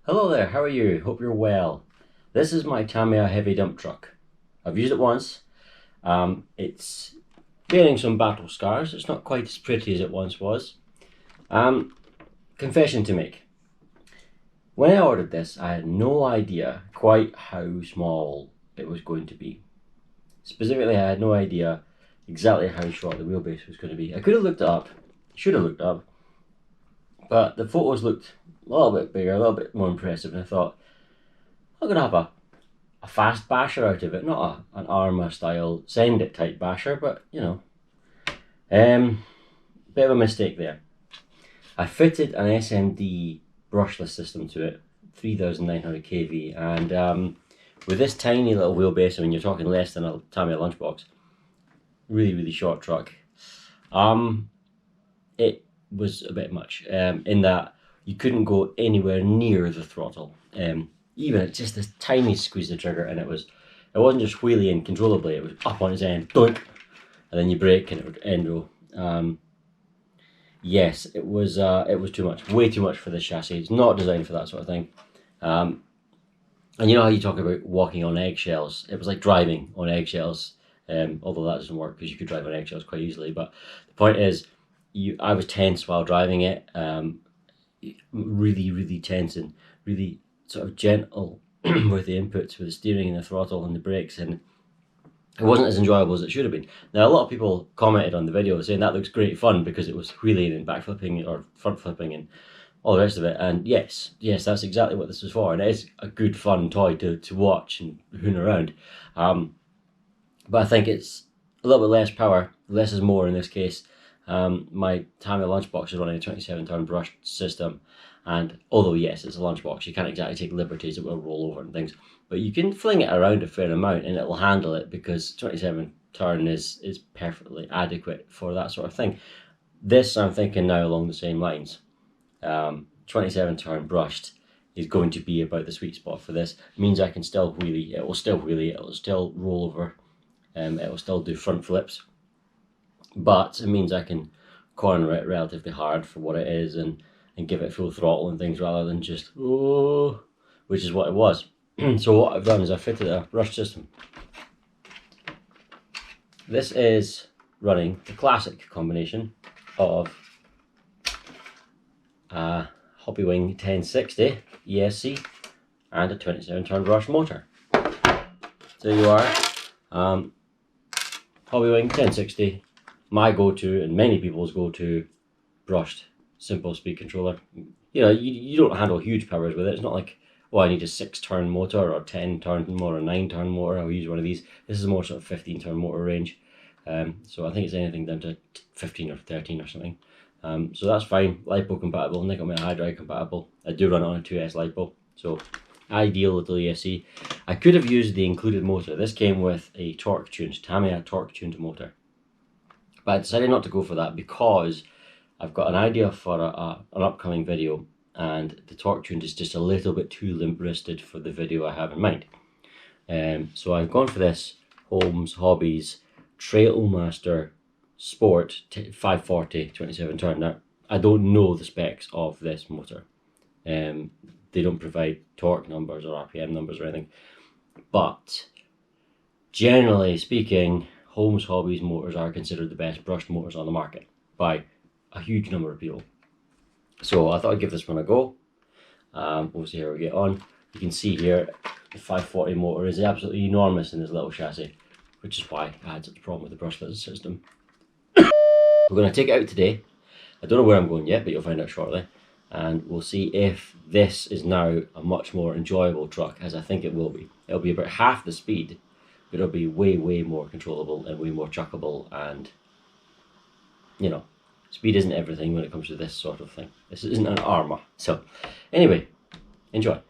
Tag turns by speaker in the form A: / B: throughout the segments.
A: Hello there, how are you? Hope you're well. This is my Tamiya heavy dump truck. I've used it once. It's bearing some battle scars. It's not quite as pretty as it once was. Confession to make. When I ordered this, I had no idea quite how small it was going to be. Specifically, I had no idea exactly how short the wheelbase was going to be. I could have looked it up, should have looked it up, but the photos looked a little bit bigger, a little bit more impressive, and I thought, I'm going to have a fast basher out of it, not an Arma style send it type basher, but you know, bit of a mistake there. I fitted an SMD brushless system to it, 3900 kV, and with this tiny little wheelbase, I mean you're talking less than a Tamiya lunchbox, really short truck, it was a bit much, in that you couldn't go anywhere near the throttle. Even just this tiny squeeze the trigger, and it wasn't just wheelie uncontrollably, it was up on its end, doink, and then you brake and it would end roll. Yes, it was too much, way too much for this chassis. It's not designed for that sort of thing. And you know how you talk about walking on eggshells? It was like driving on eggshells, although that doesn't work because you could drive on eggshells quite easily. But the point is, I was tense while driving it, really tense and really sort of gentle with the inputs, with the steering and the throttle and the brakes, and it wasn't as enjoyable as it should have been. Now, a lot of people commented on the video saying that looks great fun because it was wheeling and backflipping or front flipping and all the rest of it. And yes, that's exactly what this was for. And it is a good fun toy to watch and hoon around. But I think it's a little bit less power. Less is more in this case. My Tamiya lunchbox is running a 27-turn brushed system. And although yes, it's a lunchbox, you can't exactly take liberties, it will roll over and things. But you can fling it around a fair amount and it will handle it because 27 turn is perfectly adequate for that sort of thing. This, I'm thinking now along the same lines. 27 turn brushed is going to be about the sweet spot for this. It means I can still wheelie, it will still wheelie, it will still roll over, it will still do front flips. But it means I can corner it relatively hard for what it is and give it full throttle and things rather than just, oh, which is what it was. So what I've done is I've fitted a brush system. This is running the classic combination of a Hobbywing 1060 ESC and a 27-turn brush motor. So you are, Hobbywing 1060, my go-to and many people's go-to brushed simple speed controller. You know, you don't handle huge powers with it. It's not like, oh, I need a 6-turn motor or 10-turn motor or 9-turn motor. I'll use one of these. This is more sort of 15-turn motor range. So I think it's anything down to 15 or 13 or something. So that's fine. LiPo compatible, nickel metal hydride compatible. I do run it on a 2S LiPo, so ideal little ESC. I could have used the included motor. This came with a torque tuned, Tamiya torque tuned motor. But I decided not to go for that because I've got an idea for an upcoming video, and the torque tuned is just a little bit too limp-wristed for the video I have in mind. So I've gone for this Holmes Hobbies Trailmaster Sport 540 27-turn. Now, I don't know the specs of this motor. They don't provide torque numbers or RPM numbers or anything. But generally speaking, Holmes Hobbies motors are considered the best brushed motors on the market by a huge number of people. So I thought I'd give this one a go. We'll see how we get on. You can see here the 540 motor is absolutely enormous in this little chassis, which is why I had such a problem with the brushless system. We're going to take it out today. I don't know where I'm going yet, but you'll find out shortly. And we'll see if this is now a much more enjoyable truck, as I think it will be. It'll be about half the speed, but it'll be way more controllable and way more chuckable, and you know, speed isn't everything when it comes to this sort of thing. This isn't an Arma. So anyway, enjoy.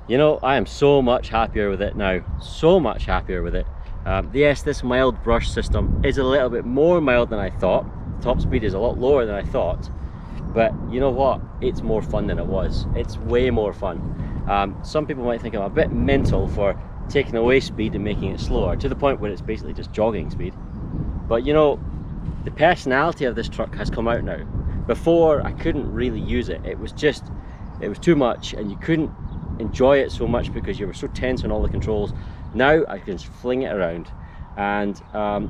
A: You know, I am so much happier with it now, so much happier with it. Yes, this mild brush system is a little bit more mild than I thought. Top speed is a lot lower than I thought, but you know what? It's more fun than it was. It's way more fun. Some people might think I'm a bit mental for taking away speed and making it slower, to the point where it's basically just jogging speed. But you know, the personality of this truck has come out now. Before, I couldn't really use it. It was too much, and you couldn't enjoy it so much because you were so tense on all the controls. Now I can just fling it around, and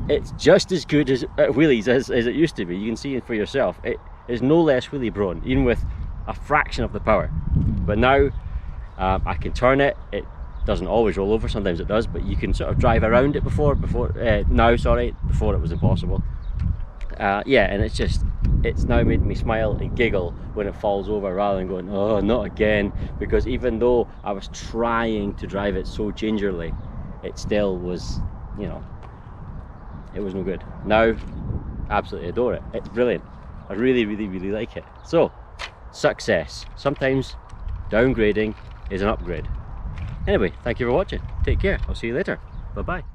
A: it's just as good as wheelies as it used to be. You can see it for yourself. It is no less wheelie prone, even with a fraction of the power. But now I can turn it. It doesn't always roll over, sometimes it does, but you can sort of drive around it before it was impossible. Yeah, and it's now made me smile and giggle when it falls over, rather than going, oh, not again, because even though I was trying to drive it so gingerly, it still was, you know, it was no good. Now, absolutely adore it. It's brilliant. I really, really, really like it. So, success. Sometimes downgrading is an upgrade. Anyway, thank you for watching. Take care. I'll see you later. Bye-bye.